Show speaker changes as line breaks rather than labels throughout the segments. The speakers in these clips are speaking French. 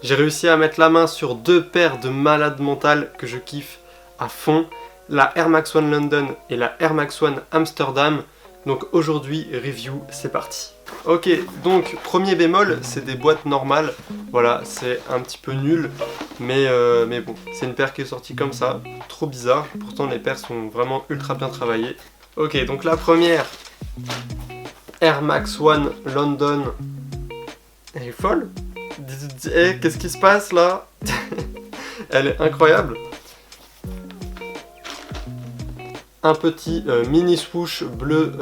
J'ai réussi à mettre la main sur deux paires de malades mentales que je kiffe à fond. La Air Max One London et la Air Max One Amsterdam. Donc aujourd'hui, review, c'est parti. Ok, donc premier bémol, c'est des boîtes normales. Voilà, c'est un petit peu nul, mais bon, c'est une paire qui est sortie comme ça, trop bizarre. Pourtant les paires sont vraiment ultra bien travaillées. Ok, donc la première, Air Max One London. Elle est folle. Hey, qu'est-ce qui se passe là? Elle est incroyable. Un petit mini swoosh bleu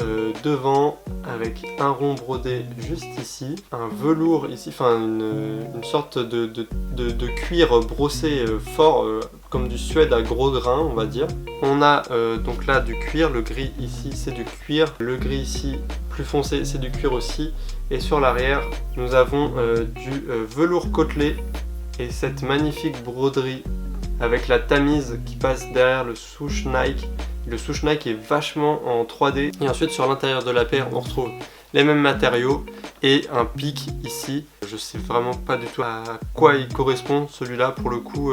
devant avec un rond brodé juste ici, un velours ici, enfin une sorte de cuir brossé fort comme du suède à gros grains on va dire. On a donc là du cuir, le gris ici c'est du cuir, le gris ici plus foncé c'est du cuir aussi, et sur l'arrière nous avons du velours côtelé et cette magnifique broderie avec la tamise qui passe derrière le swoosh Nike. Le swoosh Nike est vachement en 3D. Et ensuite sur l'intérieur de la paire on retrouve les mêmes matériaux et un pic ici. Je sais vraiment pas du tout à quoi il correspond celui-là pour le coup,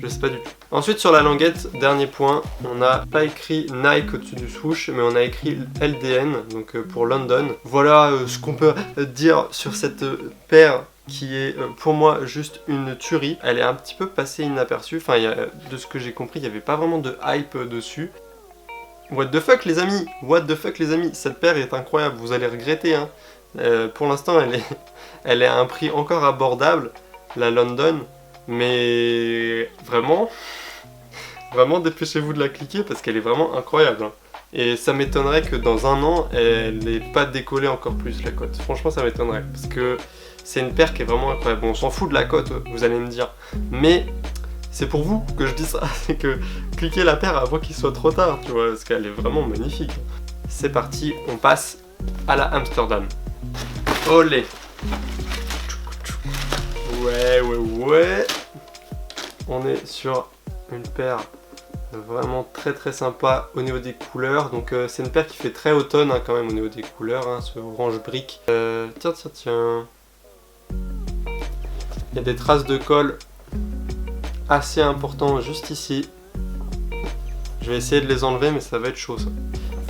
je sais pas du tout. Ensuite sur la languette, dernier point, on n'a pas écrit Nike au-dessus du swoosh mais on a écrit LDN, donc pour London. Voilà ce qu'on peut dire sur cette paire qui est pour moi juste une tuerie. Elle est un petit peu passée inaperçue, enfin de ce que j'ai compris il n'y avait pas vraiment de hype dessus. What the fuck les amis, what the fuck les amis, cette paire est incroyable, vous allez regretter hein. Pour l'instant elle est à un prix encore abordable, la London, mais vraiment dépêchez-vous de la cliquer parce qu'elle est vraiment incroyable hein. Et ça m'étonnerait que dans un an elle n'ait pas décollé encore plus la cote, franchement ça m'étonnerait parce que c'est une paire qui est vraiment incroyable. Bon, on s'en fout de la cote, vous allez me dire. Mais c'est pour vous que je dis ça. C'est que cliquez la paire avant qu'il soit trop tard, tu vois. Parce qu'elle est vraiment magnifique. C'est parti, on passe à la Amsterdam. Olé. Ouais. On est sur une paire vraiment très sympa au niveau des couleurs. Donc c'est une paire qui fait très automne hein, quand même au niveau des couleurs. Hein, ce orange brique. Tiens. Il y a des traces de colle assez importantes juste ici. Je vais essayer de les enlever mais ça va être chaud ça.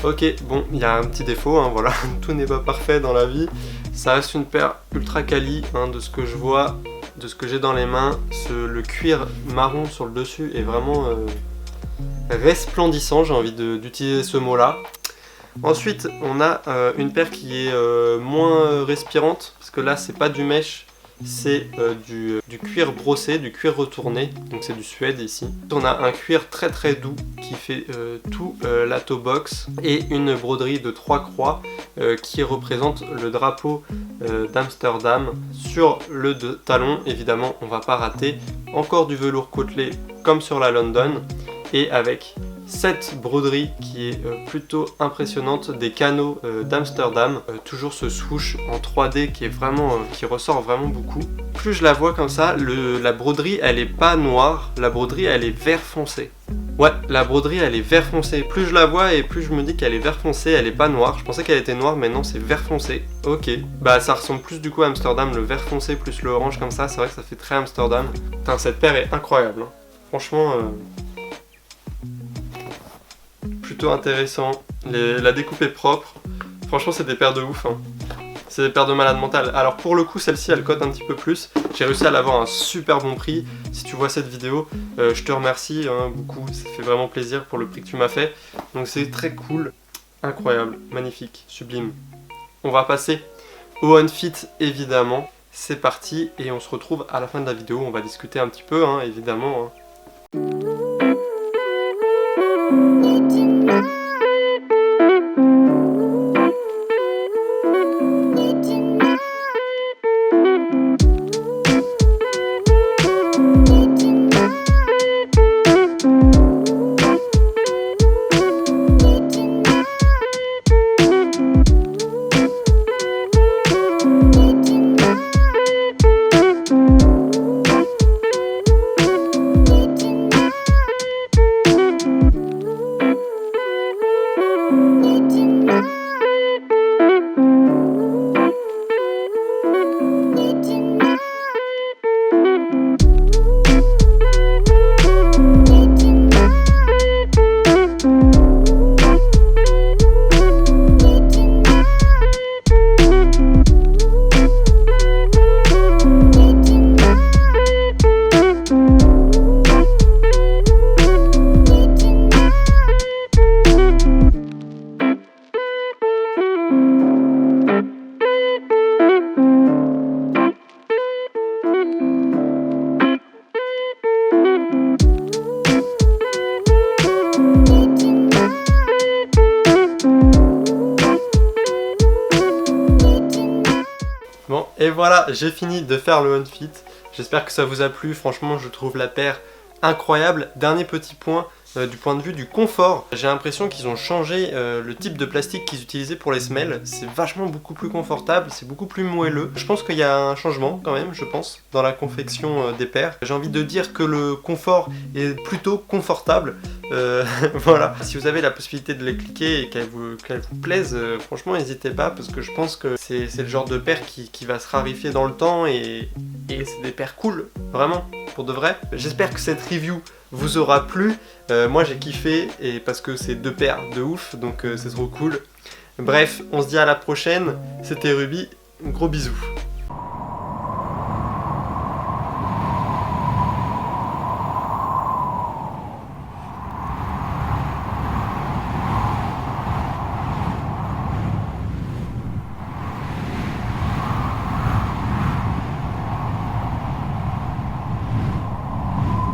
Ok, bon, il y a un petit défaut, hein, voilà, tout n'est pas parfait dans la vie. Ça reste une paire ultra quali, hein, de ce que je vois, de ce que j'ai dans les mains. Le cuir marron sur le dessus est vraiment resplendissant, j'ai envie d'utiliser ce mot-là. Ensuite, on a une paire qui est moins respirante, parce que là, c'est pas du mesh. C'est du cuir brossé, du cuir retourné, donc c'est du suède ici. On a un cuir très doux qui fait tout la toe box et une broderie de 3 croix qui représente le drapeau d'Amsterdam. Sur le talon, évidemment, on va pas rater. Encore du velours côtelé comme sur la London et avec cette broderie qui est plutôt impressionnante, des canaux d'Amsterdam, toujours ce swoosh en 3D qui est vraiment, qui ressort vraiment beaucoup. Plus je la vois comme ça, la broderie elle est pas noire, la broderie elle est vert foncé. Ouais, la broderie elle est vert foncé. Plus je la vois et plus je me dis qu'elle est vert foncé, elle est pas noire. Je pensais qu'elle était noire mais non c'est vert foncé. Ok, bah ça ressemble plus du coup à Amsterdam, le vert foncé plus le orange comme ça, c'est vrai que ça fait très Amsterdam. Putain, cette paire est incroyable, hein. Franchement... plutôt intéressant, la découpe est propre, franchement c'est des paires de ouf, hein. C'est des paires de malades mentales. Alors pour le coup celle-ci elle cote un petit peu plus, j'ai réussi à l'avoir à un super bon prix. Si tu vois cette vidéo, je te remercie hein, beaucoup, ça fait vraiment plaisir pour le prix que tu m'as fait. Donc c'est très cool, incroyable, magnifique, sublime. On va passer au Unfit évidemment, c'est parti et on se retrouve à la fin de la vidéo, on va discuter un petit peu hein, évidemment. Hein. voilà, j'ai fini de faire le OnFit. J'espère que ça vous a plu. Franchement, je trouve la paire incroyable. Dernier petit point, du point de vue du confort, j'ai l'impression qu'ils ont changé le type de plastique qu'ils utilisaient pour les semelles. C'est vachement beaucoup plus confortable, c'est beaucoup plus moelleux. Je pense qu'il y a un changement quand même, je pense, dans la confection des paires. J'ai envie de dire que le confort est plutôt confortable. Voilà, si vous avez la possibilité de les cliquer et qu'elles vous plaisent, franchement n'hésitez pas, parce que je pense que c'est le genre de paire qui va se raréfier dans le temps, et c'est des paires cool, vraiment, pour de vrai. J'espère que cette review vous aura plu. Moi j'ai kiffé, et parce que c'est deux paires de ouf, donc c'est trop cool. Bref, on se dit à la prochaine. C'était Ruby, gros bisous.